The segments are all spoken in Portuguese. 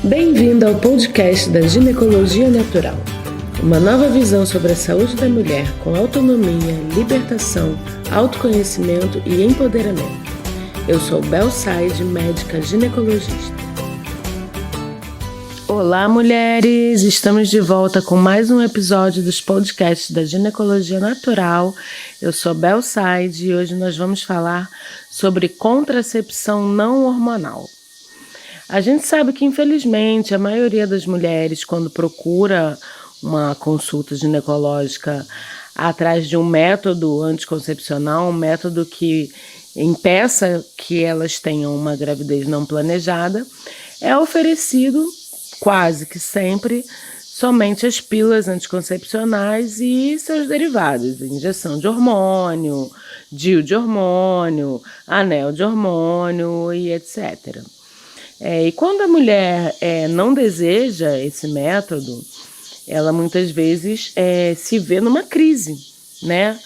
Bem-vindo ao podcast da Ginecologia Natural, uma nova visão sobre a saúde da mulher com autonomia, libertação, autoconhecimento e empoderamento. Eu sou Bel Said, médica ginecologista. Olá, mulheres! Estamos de volta com mais um episódio dos podcasts da Ginecologia Natural. Eu sou Bel Said e hoje nós vamos falar sobre contracepção não hormonal. A gente sabe que, infelizmente, a maioria das mulheres, quando procura uma consulta ginecológica atrás de um método anticoncepcional, um método que impeça que elas tenham uma gravidez não planejada, é oferecido quase que sempre somente as pílulas anticoncepcionais e seus derivados, injeção de hormônio, DIU de hormônio, anel de hormônio e etc. E quando a mulher não deseja esse método, ela muitas vezes se vê numa crise, né?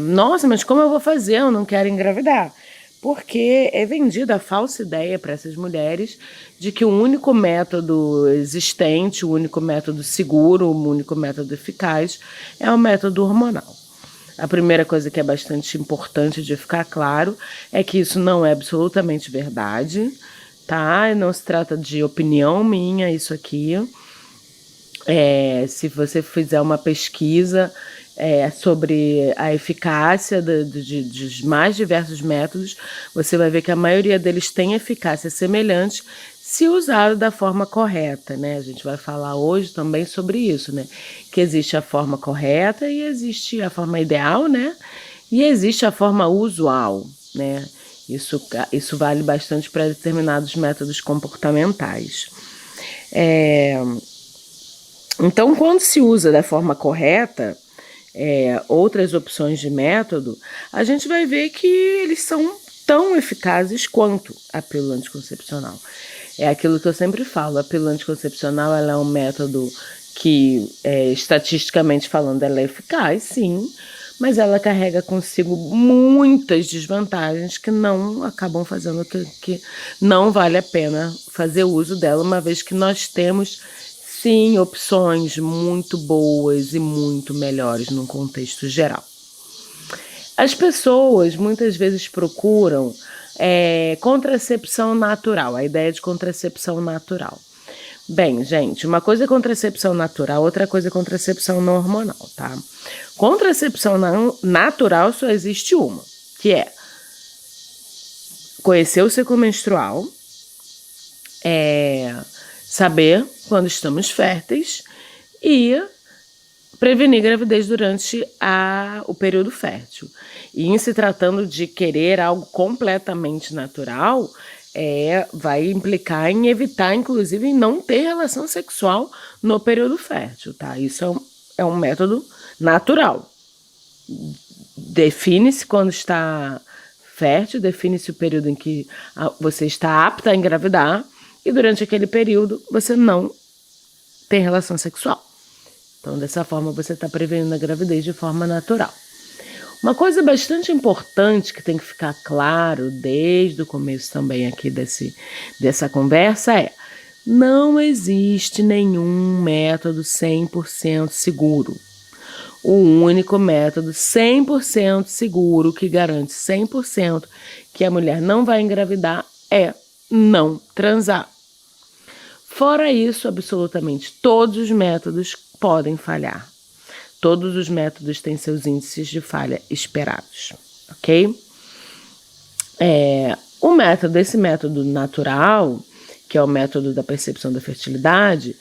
Nossa, mas como eu vou fazer? Eu não quero engravidar. Porque é vendida a falsa ideia para essas mulheres de que o único método existente, o único método seguro, o único método eficaz é o método hormonal. A primeira coisa que é bastante importante de ficar claro é que isso não é absolutamente verdade, tá? Não se trata de opinião minha, isso aqui. Se você fizer uma pesquisa sobre a eficácia dos mais diversos métodos, você vai ver que a maioria deles tem eficácia semelhante se usado da forma correta, né? A gente vai falar hoje também sobre isso, né? Que existe a forma correta e existe a forma ideal, né? E existe a forma usual, né? Isso vale bastante para determinados métodos comportamentais. Então, quando se usa da forma correta, outras opções de método, a gente vai ver que eles são tão eficazes quanto a pílula anticoncepcional. É aquilo que eu sempre falo, a pílula anticoncepcional ela é um método que, estatisticamente falando, ela é eficaz, sim, mas ela carrega consigo muitas desvantagens que não acabam fazendo que não vale a pena fazer uso dela, uma vez que nós temos, sim, opções muito boas e muito melhores no contexto geral. As pessoas muitas vezes procuram contracepção natural, a ideia de contracepção natural. Bem, gente, uma coisa é contracepção natural, outra coisa é contracepção não hormonal, tá? Contracepção natural só existe uma, que é conhecer o ciclo menstrual, saber quando estamos férteis e prevenir gravidez durante o período fértil. E em se tratando de querer algo completamente natural, vai implicar em evitar, inclusive, em não ter relação sexual no período fértil, tá? Isso é um método natural. Define-se quando está fértil, define-se o período em que você está apta a engravidar e durante aquele período você não tem relação sexual. Então, dessa forma, você está prevenindo a gravidez de forma natural. Uma coisa bastante importante que tem que ficar claro desde o começo também aqui dessa conversa não existe nenhum método 100% seguro. O único método 100% seguro que garante 100% que a mulher não vai engravidar é não transar. Fora isso, absolutamente todos os métodos podem falhar. Todos os métodos têm seus índices de falha esperados, ok? Esse método natural, que é o método da percepção da fertilidade,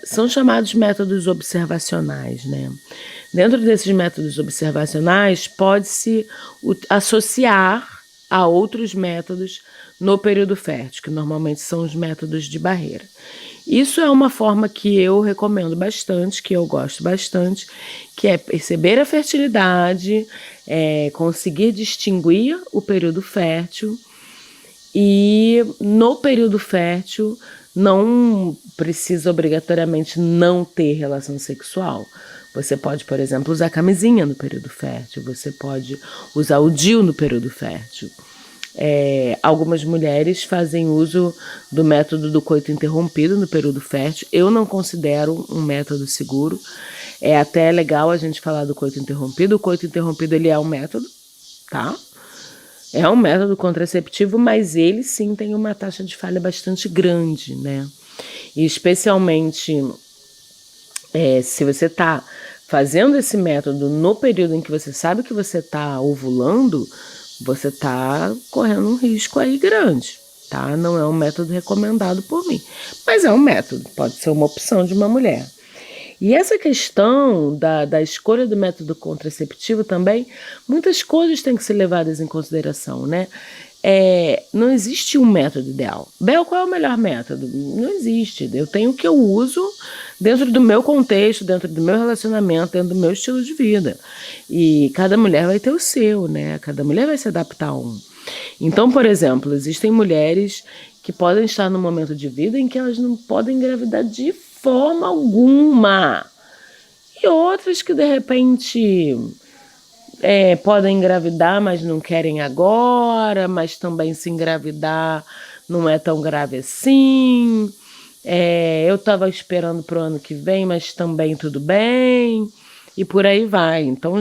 são chamados métodos observacionais, né? Dentro desses métodos observacionais, pode-se associar a outros métodos no período fértil, que normalmente são os métodos de barreira. Isso é uma forma que eu recomendo bastante, que eu gosto bastante, que é perceber a fertilidade, conseguir distinguir o período fértil e no período fértil não precisa obrigatoriamente não ter relação sexual. Você pode, por exemplo, usar camisinha no período fértil, você pode usar o DIU no período fértil. Algumas mulheres fazem uso do método do coito interrompido no período fértil. Eu não considero um método seguro. É até legal a gente falar do coito interrompido. O coito interrompido, ele é um método, tá? É um método contraceptivo, mas ele sim tem uma taxa de falha bastante grande, né? E especialmente se você está fazendo esse método no período em que você sabe que você está ovulando, você está correndo um risco aí grande, tá? Não é um método recomendado por mim, mas é um método, pode ser uma opção de uma mulher. E essa questão da escolha do método contraceptivo também, muitas coisas têm que ser levadas em consideração, né? Não existe um método ideal. Bel, qual é o melhor método? Não existe. Eu tenho o que eu uso dentro do meu contexto, dentro do meu relacionamento, dentro do meu estilo de vida. E cada mulher vai ter o seu, né? Cada mulher vai se adaptar a um. Então, por exemplo, existem mulheres que podem estar num momento de vida em que elas não podem engravidar de forma alguma. E outras que, de repente, podem engravidar, mas não querem agora, mas também se engravidar não é tão grave assim. Eu estava esperando para o ano que vem, mas também tudo bem. E por aí vai. Então,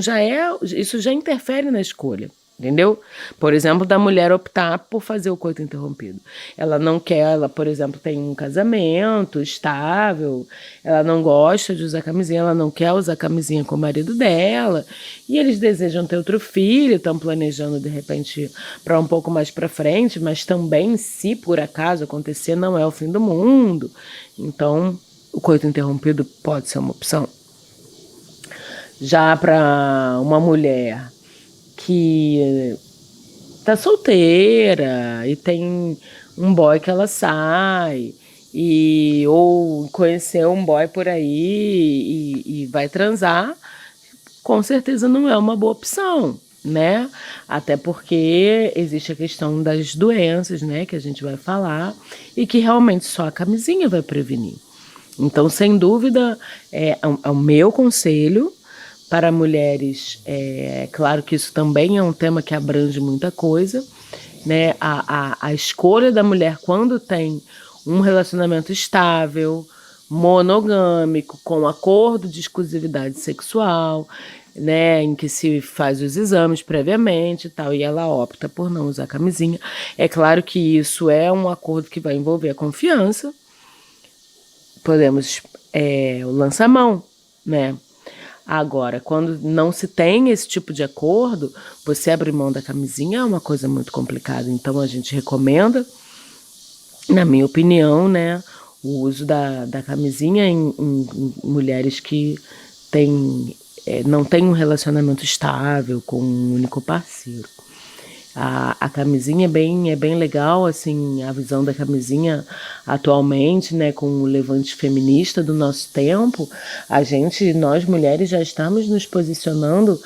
isso já interfere na escolha. Entendeu? Por exemplo, da mulher optar por fazer o coito interrompido. Ela não quer, ela, por exemplo, tem um casamento estável, ela não gosta de usar camisinha, ela não quer usar camisinha com o marido dela, e eles desejam ter outro filho, estão planejando de repente para um pouco mais para frente, mas também, se por acaso acontecer, não é o fim do mundo. Então, o coito interrompido pode ser uma opção. Já para uma mulher que tá solteira e tem um boy que ela sai, ou conheceu um boy por aí e vai transar, com certeza não é uma boa opção, né? Até porque existe a questão das doenças, né, que a gente vai falar, e que realmente só a camisinha vai prevenir. Então, sem dúvida, é o meu conselho para mulheres. Claro que isso também é um tema que abrange muita coisa, né? A escolha da mulher quando tem um relacionamento estável, monogâmico, com acordo de exclusividade sexual, né, em que se faz os exames previamente e tal, e ela opta por não usar camisinha. É claro que isso é um acordo que vai envolver a confiança. Podemos o lança-mão, né? Agora, quando não se tem esse tipo de acordo, você abrir mão da camisinha é uma coisa muito complicada. Então, a gente recomenda, na minha opinião, né, o uso da camisinha em mulheres que não têm um relacionamento estável com um único parceiro. A camisinha é bem legal, assim, a visão da camisinha atualmente, né, com o levante feminista do nosso tempo, nós mulheres já estamos nos posicionando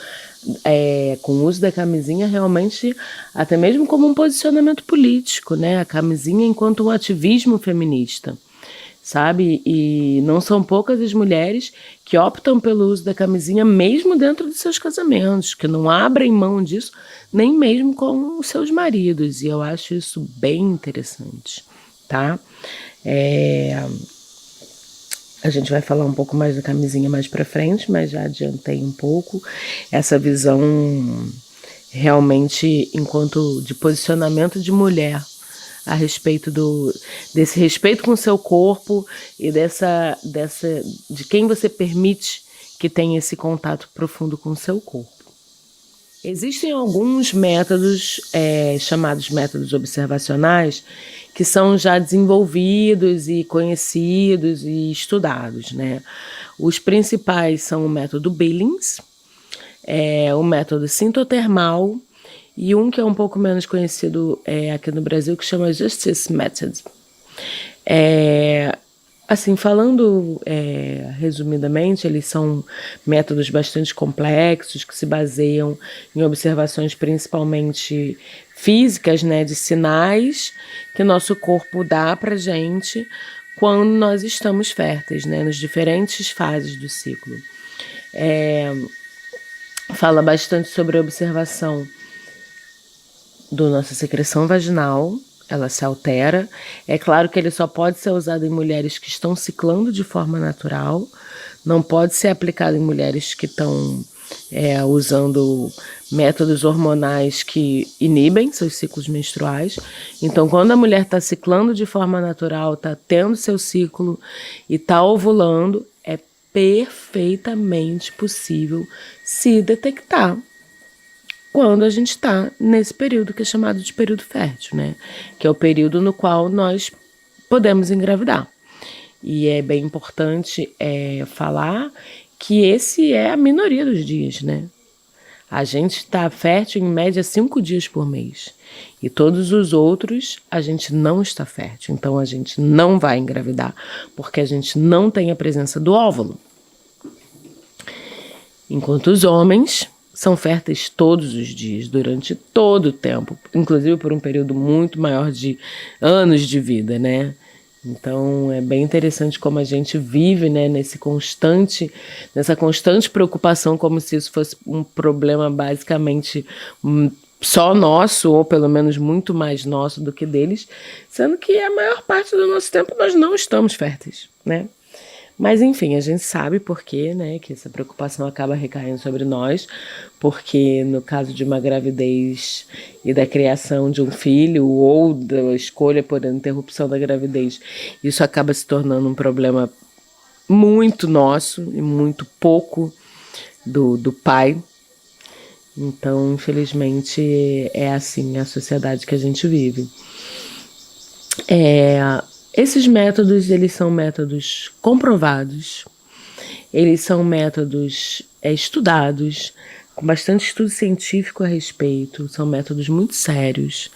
com o uso da camisinha realmente até mesmo como um posicionamento político, né, a camisinha enquanto um ativismo feminista, sabe? E não são poucas as mulheres que optam pelo uso da camisinha mesmo dentro de seus casamentos, que não abrem mão disso nem mesmo com os seus maridos, e eu acho isso bem interessante, tá? A gente vai falar um pouco mais da camisinha mais pra frente, mas já adiantei um pouco essa visão realmente enquanto de posicionamento de mulher a respeito desse respeito com o seu corpo e de quem você permite que tenha esse contato profundo com o seu corpo. Existem alguns métodos chamados métodos observacionais que são já desenvolvidos e conhecidos e estudados, né? Os principais são o método Billings, o método sintotermal e um que é um pouco menos conhecido aqui no Brasil, que chama Justice Method. Assim, falando resumidamente, eles são métodos bastante complexos que se baseiam em observações principalmente físicas, né, de sinais que nosso corpo dá pra gente quando nós estamos férteis, né, nas diferentes fases do ciclo. Fala bastante sobre a observação da nossa secreção vaginal, ela se altera. É claro que ele só pode ser usado em mulheres que estão ciclando de forma natural, não pode ser aplicado em mulheres que estão usando métodos hormonais que inibem seus ciclos menstruais. Então, quando a mulher está ciclando de forma natural, está tendo seu ciclo e está ovulando, é perfeitamente possível se detectar quando a gente está nesse período que é chamado de período fértil, né? Que é o período no qual nós podemos engravidar. E é bem importante falar que esse é a minoria dos dias, né? A gente está fértil em média 5 dias por mês. E todos os outros a gente não está fértil. Então a gente não vai engravidar, porque a gente não tem a presença do óvulo. Enquanto os homens são férteis todos os dias, durante todo o tempo, inclusive por um período muito maior de anos de vida, né? Então é bem interessante como a gente vive, né, nessa constante preocupação, como se isso fosse um problema basicamente só nosso, ou pelo menos muito mais nosso do que deles, sendo que a maior parte do nosso tempo nós não estamos férteis, né? Mas enfim, a gente sabe por quê, né, que essa preocupação acaba recaindo sobre nós, porque no caso de uma gravidez e da criação de um filho, ou da escolha por interrupção da gravidez, isso acaba se tornando um problema muito nosso e muito pouco do pai. Então, infelizmente, é assim a sociedade que a gente vive. Esses métodos, eles são métodos comprovados, eles são métodos estudados, com bastante estudo científico a respeito, são métodos muito sérios.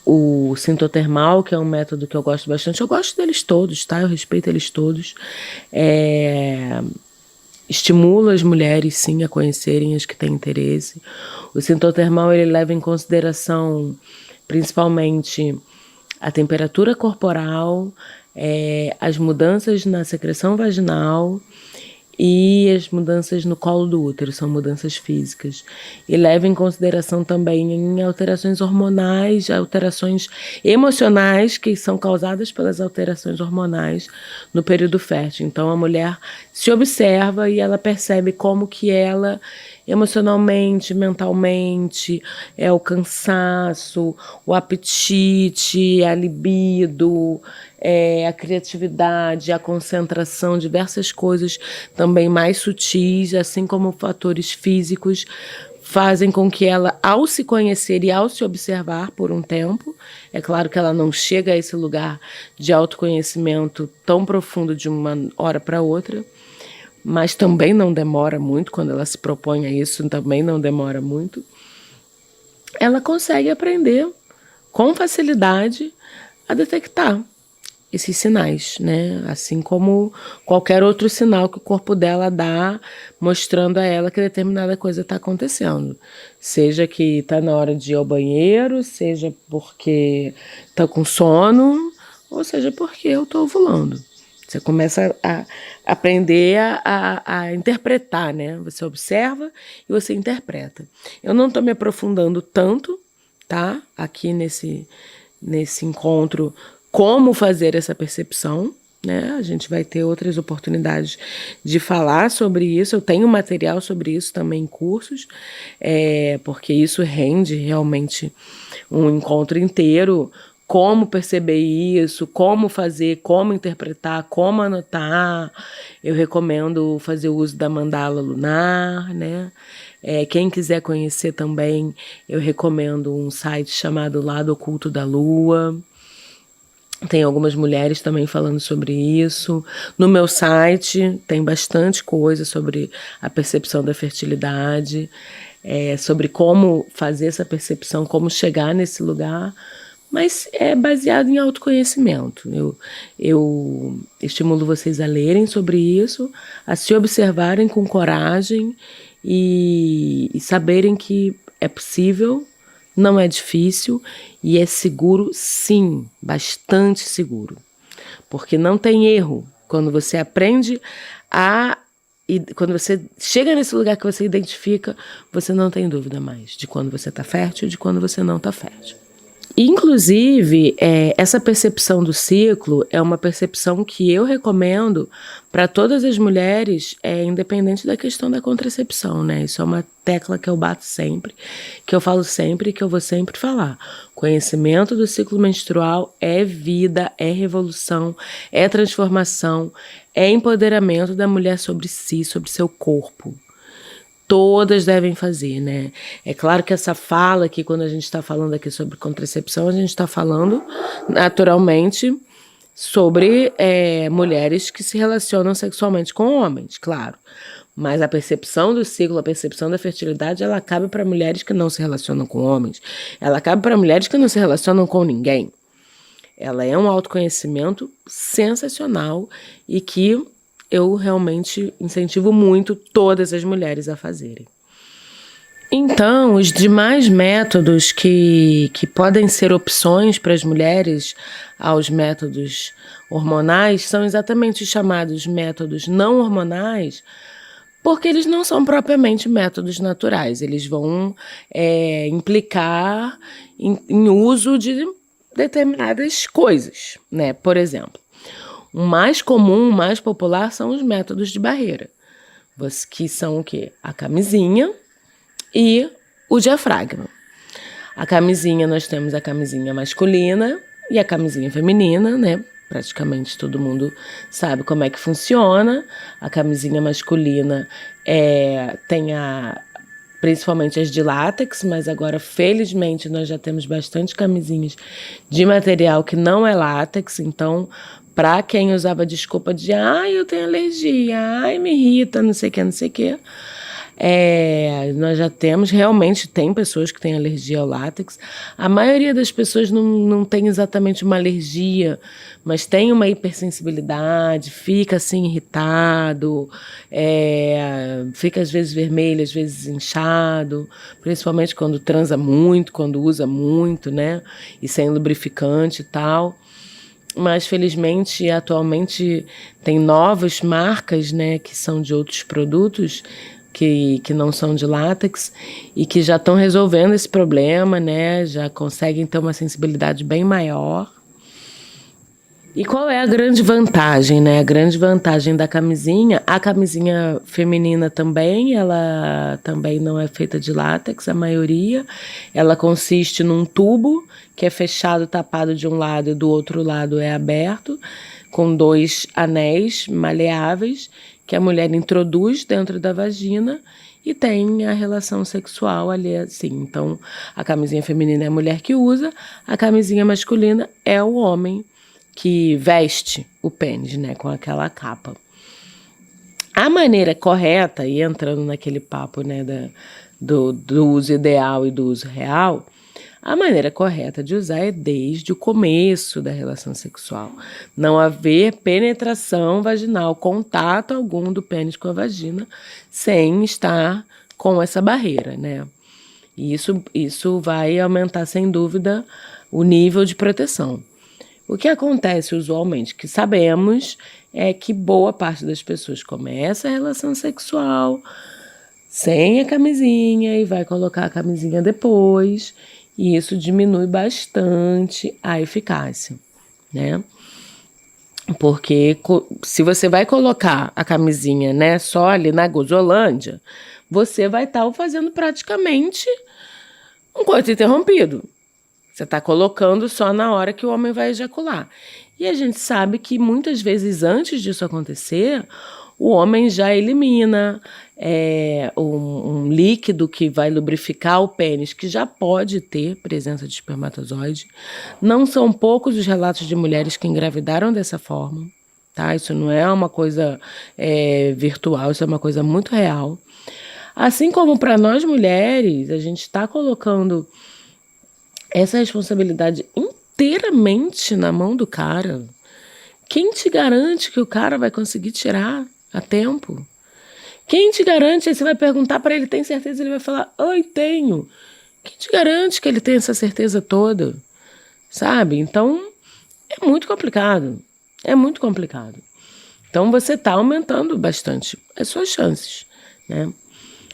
O sintotermal, que é um método que eu gosto bastante, eu gosto deles todos, tá? Eu respeito eles todos. Estimula as mulheres, sim, a conhecerem as que têm interesse. O sintotermal, ele leva em consideração, principalmente, a temperatura corporal, as mudanças na secreção vaginal e as mudanças no colo do útero, são mudanças físicas. E leva em consideração também em alterações hormonais, alterações emocionais que são causadas pelas alterações hormonais no período fértil. Então a mulher se observa e ela percebe como que ela emocionalmente, mentalmente, o cansaço, o apetite, a libido, a criatividade, a concentração, diversas coisas também mais sutis, assim como fatores físicos, fazem com que ela, ao se conhecer e ao se observar por um tempo, é claro que ela não chega a esse lugar de autoconhecimento tão profundo de uma hora para outra, mas também não demora muito, quando ela se propõe a isso, também não demora muito, ela consegue aprender com facilidade a detectar esses sinais, né? Assim como qualquer outro sinal que o corpo dela dá, mostrando a ela que determinada coisa está acontecendo. Seja que está na hora de ir ao banheiro, seja porque está com sono, ou seja porque eu estou ovulando. Você começa a aprender a interpretar, né? Você observa e você interpreta. Eu não estou me aprofundando tanto, tá? Aqui nesse encontro, como fazer essa percepção, né? A gente vai ter outras oportunidades de falar sobre isso. Eu tenho material sobre isso também em cursos, porque isso rende realmente um encontro inteiro. Como perceber isso, como fazer, como interpretar, como anotar. Eu recomendo fazer o uso da mandala lunar, né? Quem quiser conhecer também, eu recomendo um site chamado Lado Oculto da Lua. Tem algumas mulheres também falando sobre isso. No meu site tem bastante coisa sobre a percepção da fertilidade, sobre como fazer essa percepção, como chegar nesse lugar, mas é baseado em autoconhecimento. Eu estimulo vocês a lerem sobre isso, a se observarem com coragem e saberem que é possível, não é difícil e é seguro, sim, bastante seguro. Porque não tem erro. Quando você aprende a E quando você chega nesse lugar que você identifica, você não tem dúvida mais de quando você está fértil e de quando você não está fértil. Inclusive, essa percepção do ciclo é uma percepção que eu recomendo para todas as mulheres, independente da questão da contracepção, né? Isso é uma tecla que eu bato sempre, que eu falo sempre e que eu vou sempre falar. Conhecimento do ciclo menstrual é vida, é revolução, é transformação, é empoderamento da mulher sobre si, sobre seu corpo. Todas devem fazer, né? É claro que essa fala aqui, quando a gente está falando aqui sobre contracepção, a gente está falando naturalmente sobre mulheres que se relacionam sexualmente com homens, claro. Mas a percepção do ciclo, a percepção da fertilidade, ela cabe para mulheres que não se relacionam com homens. Ela cabe para mulheres que não se relacionam com ninguém. Ela é um autoconhecimento sensacional e que eu realmente incentivo muito todas as mulheres a fazerem. Então, os demais métodos que podem ser opções para as mulheres aos métodos hormonais são exatamente os chamados métodos não hormonais, porque eles não são propriamente métodos naturais. Eles vão implicar em uso de determinadas coisas, né? Por exemplo, o mais comum, o mais popular são os métodos de barreira, que são o quê? A camisinha e o diafragma. A camisinha, nós temos a camisinha masculina e a camisinha feminina, né? Praticamente todo mundo sabe como é que funciona. A camisinha masculina tem principalmente as de látex, mas agora, felizmente, nós já temos bastante camisinhas de material que não é látex, então, para quem usava desculpa de eu tenho alergia, me irrita, não sei o que, nós já realmente tem pessoas que têm alergia ao látex. A maioria das pessoas não tem exatamente uma alergia, mas tem uma hipersensibilidade, fica assim irritado, fica às vezes vermelho, às vezes inchado, principalmente quando transa muito, quando usa muito, né? E sem lubrificante e tal. Mas, felizmente, atualmente tem novas marcas, né, que são de outros produtos, que não são de látex e que já estão resolvendo esse problema, né? Já conseguem ter uma sensibilidade bem maior. E qual é a grande vantagem, né? A grande vantagem da camisinha, a camisinha feminina também, ela também não é feita de látex, a maioria. Ela consiste num tubo que é fechado, tapado de um lado e do outro lado é aberto, com 2 anéis maleáveis que a mulher introduz dentro da vagina e tem a relação sexual ali, assim. Então, a camisinha feminina é a mulher que usa, a camisinha masculina é o homem que veste o pênis, né, com aquela capa. A maneira correta, e entrando naquele papo, né, do uso ideal e do uso real, a maneira correta de usar é desde o começo da relação sexual. Não haver penetração vaginal, contato algum do pênis com a vagina, sem estar com essa barreira, né? E isso vai aumentar, sem dúvida, o nível de proteção. O que acontece usualmente, que sabemos, é que boa parte das pessoas começa a relação sexual sem a camisinha e vai colocar a camisinha depois, e isso diminui bastante a eficácia, né? Porque se você vai colocar a camisinha, né, só ali na gozolândia, você vai estar fazendo praticamente um coito interrompido. Você está colocando só na hora que o homem vai ejacular. E a gente sabe que muitas vezes antes disso acontecer, o homem já elimina um líquido que vai lubrificar o pênis, que já pode ter presença de espermatozoide. Não são poucos os relatos de mulheres que engravidaram dessa forma, tá? Isso não é uma coisa virtual, isso é uma coisa muito real. Assim como para nós mulheres, a gente está colocando essa responsabilidade inteiramente na mão do cara. Quem te garante que o cara vai conseguir tirar a tempo? Quem te garante? Aí você vai perguntar para ele, tem certeza? Ele vai falar, oi, tenho. Quem te garante que ele tem essa certeza toda? Sabe? Então, é muito complicado. É muito complicado. Então, você está aumentando bastante as suas chances, né?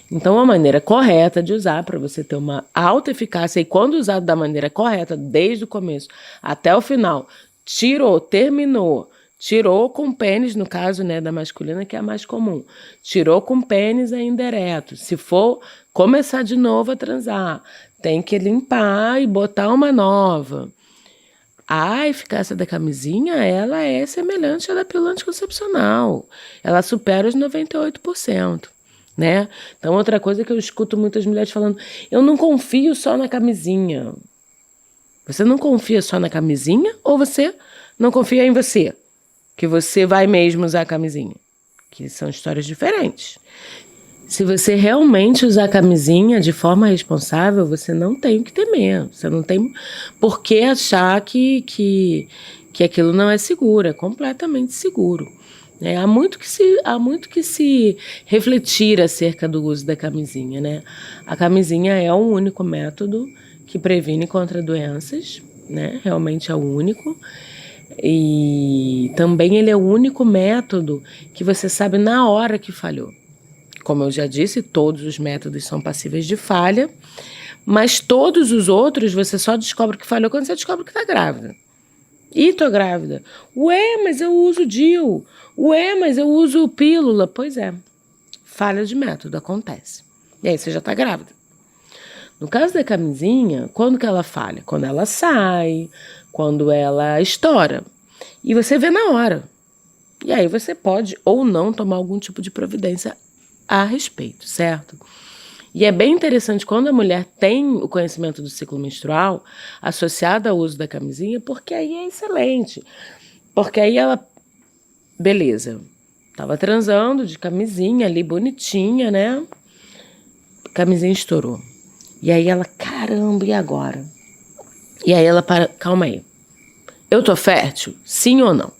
Então, a maneira correta de usar para você ter uma alta eficácia, e quando usado da maneira correta, desde o começo até o final, terminou, tirou com pênis, no caso, né, da masculina, que é a mais comum, tirou com pênis ainda ereto. Se for começar de novo a transar, tem que limpar e botar uma nova. A eficácia da camisinha, ela é semelhante à da pílula anticoncepcional. Ela supera os 98%. Né? Então, outra coisa que eu escuto muitas mulheres falando, eu não confio só na camisinha. Você não confia só na camisinha ou você não confia em você? Que você vai mesmo usar a camisinha? Que são histórias diferentes. Se você realmente usar a camisinha de forma responsável, você não tem o que temer. Você não tem por que achar que aquilo não é seguro. É completamente seguro. Há muito que se refletir acerca do uso da camisinha, né? A camisinha é o único método que previne contra doenças, né? Realmente é o único. E também ele é o único método que você sabe na hora que falhou. Como eu já disse, todos os métodos são passíveis de falha, mas todos os outros você só descobre que falhou quando você descobre que está grávida. E tô grávida. Ué, mas eu uso DIU. Ué, mas eu uso pílula. Pois é, falha de método acontece. E aí você já tá grávida. No caso da camisinha, quando que ela falha? Quando ela sai, quando ela estoura. E você vê na hora. E aí você pode ou não tomar algum tipo de providência a respeito, certo? E é bem interessante quando a mulher tem o conhecimento do ciclo menstrual associado ao uso da camisinha, porque aí é excelente. Porque aí ela, beleza, tava transando de camisinha ali, bonitinha, né? Camisinha estourou. E aí ela, caramba, e agora? E aí ela para, calma aí. Eu tô fértil? Sim ou não?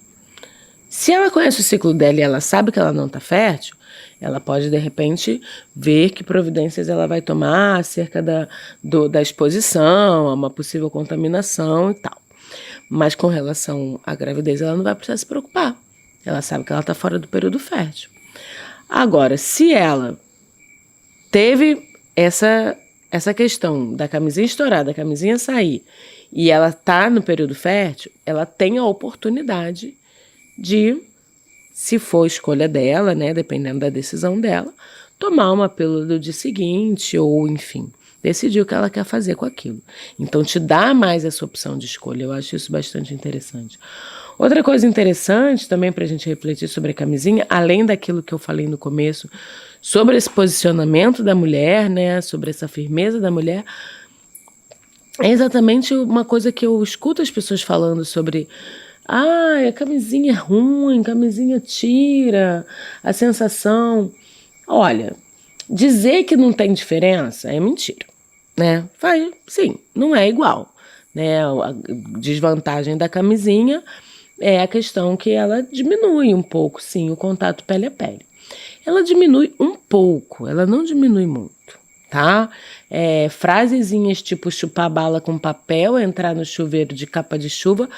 Se ela conhece o ciclo dela e ela sabe que ela não tá fértil, ela pode, de repente, ver que providências ela vai tomar acerca da exposição, a uma possível contaminação e tal. Mas com relação à gravidez, ela não vai precisar se preocupar. Ela sabe que ela está fora do período fértil. Agora, se ela teve essa questão da camisinha estourar, da camisinha sair, e ela está no período fértil, ela tem a oportunidade de, se for escolha dela, né, dependendo da decisão dela, tomar uma pílula do dia seguinte ou, enfim, decidir o que ela quer fazer com aquilo. Então, te dá mais essa opção de escolha. Eu acho isso bastante interessante. Outra coisa interessante também para a gente refletir sobre a camisinha, além daquilo que eu falei no começo, sobre esse posicionamento da mulher, né, sobre essa firmeza da mulher, é exatamente uma coisa que eu escuto as pessoas falando sobre: a camisinha é ruim, camisinha tira a sensação. Olha, dizer que não tem diferença é mentira, né? Sim, não é igual, né? A desvantagem da camisinha é a questão que ela diminui um pouco, sim, o contato pele a pele. Ela diminui um pouco, ela não diminui muito, tá? Frasezinhas tipo chupar bala com papel, entrar no chuveiro de capa de chuva,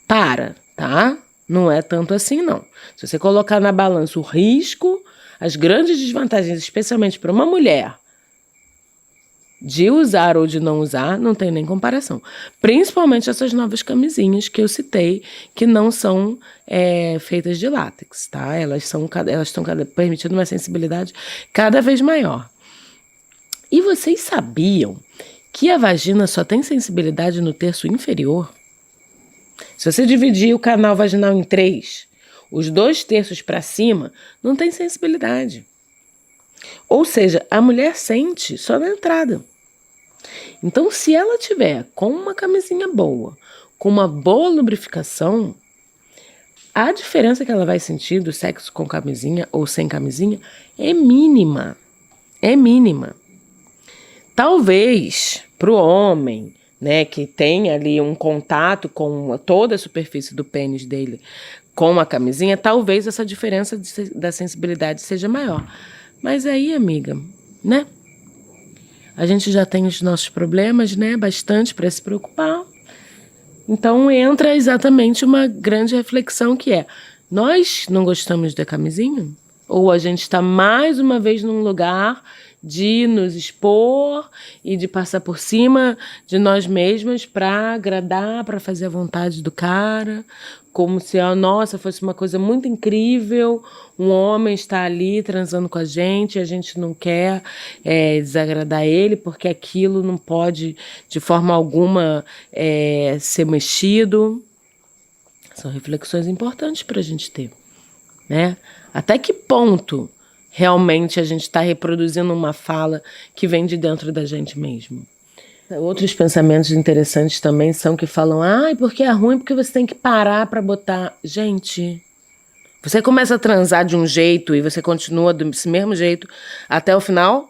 tá? Não é tanto assim, não. Se você colocar na balança o risco, as grandes desvantagens, especialmente para uma mulher, de usar ou de não usar, não tem nem comparação. Principalmente essas novas camisinhas que eu citei, que não são feitas de látex, tá? Elas estão permitindo uma sensibilidade cada vez maior. E vocês sabiam que a vagina só tem sensibilidade no terço inferior? Se você dividir o canal vaginal em 3, os 2 terços para cima não tem sensibilidade. Ou seja, a mulher sente só na entrada. Então, se ela tiver com uma camisinha boa, com uma boa lubrificação, a diferença que ela vai sentir do sexo com camisinha ou sem camisinha é mínima. É mínima. Talvez para o homem, né, que tem ali um contato com toda a superfície do pênis dele com a camisinha, talvez essa diferença da sensibilidade seja maior. Mas aí, amiga, né? A gente já tem os nossos problemas, né? Bastante para se preocupar. Então entra exatamente uma grande reflexão que é: Nós não gostamos da camisinha? Ou a gente está mais uma vez num lugar de nos expor e de passar por cima de nós mesmas para agradar, para fazer a vontade do cara, como se, nossa, fosse uma coisa muito incrível, um homem está ali transando com a gente não quer desagradar ele, porque aquilo não pode, de forma alguma, ser mexido. São reflexões importantes para a gente ter, né? Até que ponto realmente a gente está reproduzindo uma fala que vem de dentro da gente mesmo? Outros pensamentos interessantes também são que falam, porque é ruim, porque você tem que parar para botar. Gente, você começa a transar de um jeito e você continua desse mesmo jeito até o final?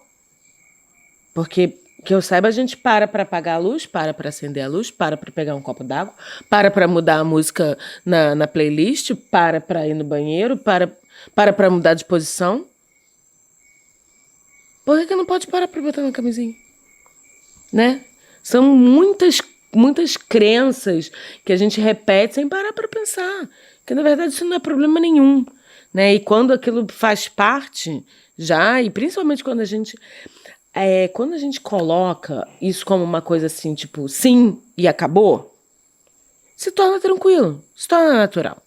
Porque, que eu saiba, a gente para apagar a luz, para acender a luz, para pegar um copo d'água, para mudar a música na playlist, para ir no banheiro, para mudar de posição. Por que não pode parar para botar na camisinha? Né? São muitas crenças que a gente repete sem parar para pensar. Que, na verdade, isso não é problema nenhum. Né? E quando aquilo faz parte já, e principalmente quando a gente coloca isso como uma coisa assim, tipo, sim e acabou, se torna tranquilo, se torna natural.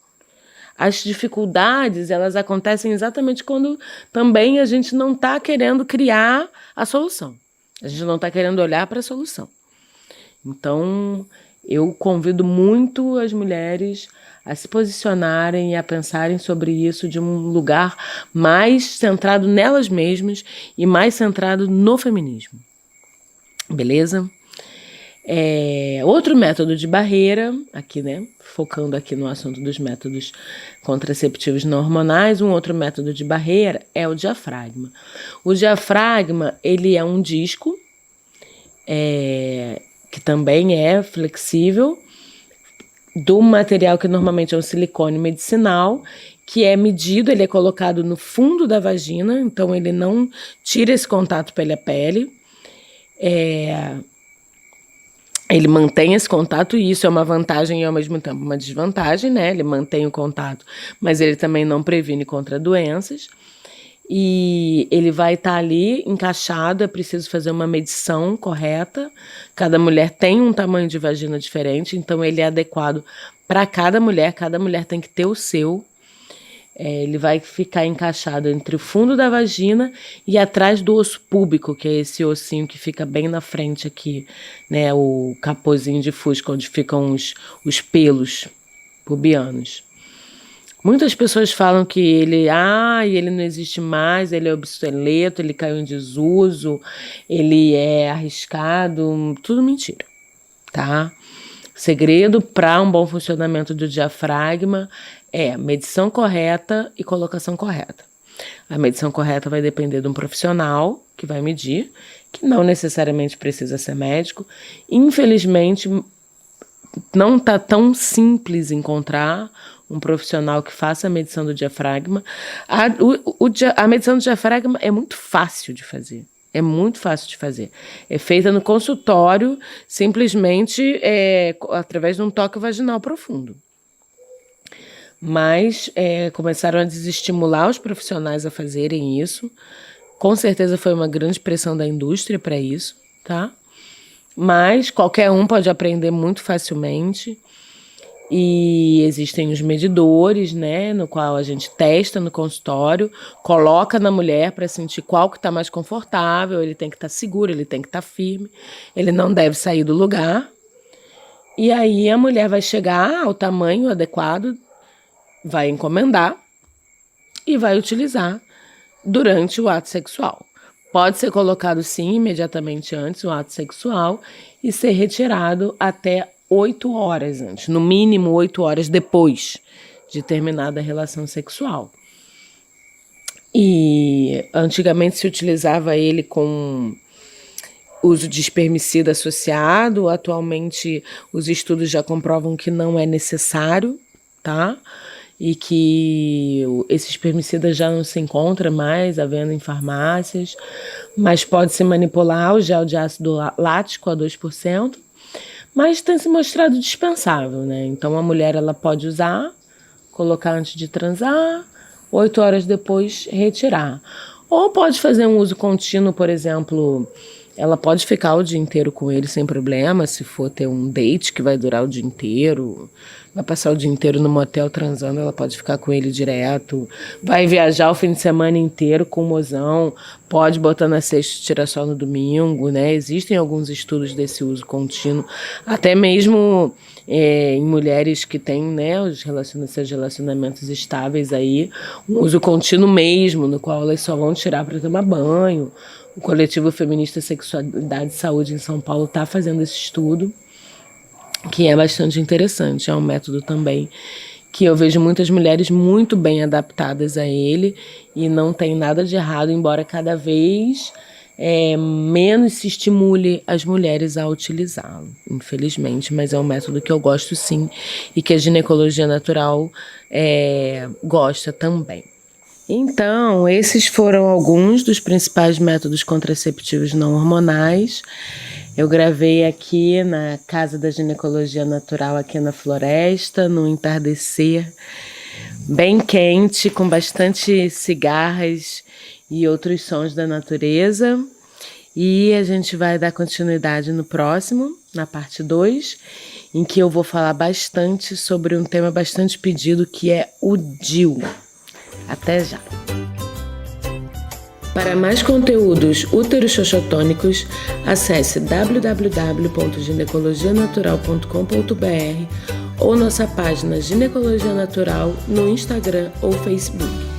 As dificuldades, elas acontecem exatamente quando também a gente não está querendo criar a solução. A gente não está querendo olhar para a solução. Então, eu convido muito as mulheres a se posicionarem e a pensarem sobre isso de um lugar mais centrado nelas mesmas e mais centrado no feminismo. Beleza? Outro método de barreira, aqui, né, focando aqui no assunto dos métodos contraceptivos não hormonais, um outro método de barreira é o diafragma. O diafragma, ele é um disco que também é flexível, do material que normalmente é um silicone medicinal, que é medido, ele é colocado no fundo da vagina, então ele não tira esse contato pele a pele. Ele mantém esse contato e isso é uma vantagem e ao mesmo tempo uma desvantagem, né? Ele mantém o contato, mas ele também não previne contra doenças. E ele vai estar ali encaixado, é preciso fazer uma medição correta. Cada mulher tem um tamanho de vagina diferente, então ele é adequado para cada mulher tem que ter o seu. Ele vai ficar encaixado entre o fundo da vagina e atrás do osso púbico, que é esse ossinho que fica bem na frente aqui, né? O capozinho de fusca, onde ficam os pelos pubianos. Muitas pessoas falam que ele não existe mais, ele é obsoleto, ele caiu em desuso, ele é arriscado, tudo mentira, tá? Segredo para um bom funcionamento do diafragma é medição correta e colocação correta. A medição correta vai depender de um profissional que vai medir, que não necessariamente precisa ser médico. Infelizmente, não está tão simples encontrar um profissional que faça a medição do diafragma. A medição do diafragma é muito fácil de fazer. É muito fácil de fazer. É feita no consultório, simplesmente através de um toque vaginal profundo. Mas começaram a desestimular os profissionais a fazerem isso. Com certeza foi uma grande pressão da indústria para isso, tá? Mas qualquer um pode aprender muito facilmente. E existem os medidores, né, no qual a gente testa no consultório, coloca na mulher para sentir qual que está mais confortável, ele tem que estar seguro, ele tem que estar firme, ele não deve sair do lugar. E aí a mulher vai chegar ao tamanho adequado, vai encomendar e vai utilizar durante o ato sexual. Pode ser colocado, sim, imediatamente antes do ato sexual e ser retirado até 8 horas antes, no mínimo 8 horas depois de terminada a relação sexual. E antigamente se utilizava ele com uso de espermicida associado, atualmente os estudos já comprovam que não é necessário, tá? E que esse espermicida já não se encontra mais à venda em farmácias, mas pode-se manipular o gel de ácido lático a 2%, mas tem se mostrado dispensável, né? Então a mulher ela pode usar colocar antes de transar, 8 horas depois retirar. Ou pode fazer um uso contínuo, por exemplo, ela pode ficar o dia inteiro com ele sem problema, se for ter um date que vai durar o dia inteiro, vai passar o dia inteiro no motel transando, ela pode ficar com ele direto, vai viajar o fim de semana inteiro com o mozão, pode botar na sexta e tirar só no domingo, né? Existem alguns estudos desse uso contínuo, até mesmo em mulheres que têm, né, seus relacionamentos estáveis aí, um uso contínuo mesmo, no qual elas só vão tirar para tomar banho. O coletivo feminista Sexualidade e Saúde em São Paulo está fazendo esse estudo, que é bastante interessante. É um método também que eu vejo muitas mulheres muito bem adaptadas a ele e não tem nada de errado, embora cada vez menos se estimule as mulheres a utilizá-lo, infelizmente, mas é um método que eu gosto sim e que a ginecologia natural gosta também. Então, esses foram alguns dos principais métodos contraceptivos não hormonais. Eu gravei aqui na Casa da Ginecologia Natural, aqui na Floresta, no entardecer, bem quente, com bastante cigarras e outros sons da natureza. E a gente vai dar continuidade no próximo, na parte 2, em que eu vou falar bastante sobre um tema bastante pedido, que é o DIU. Até já! Para mais conteúdos uteroxoxotônicos, acesse www.ginecologianatural.com.br ou nossa página Ginecologia Natural no Instagram ou Facebook.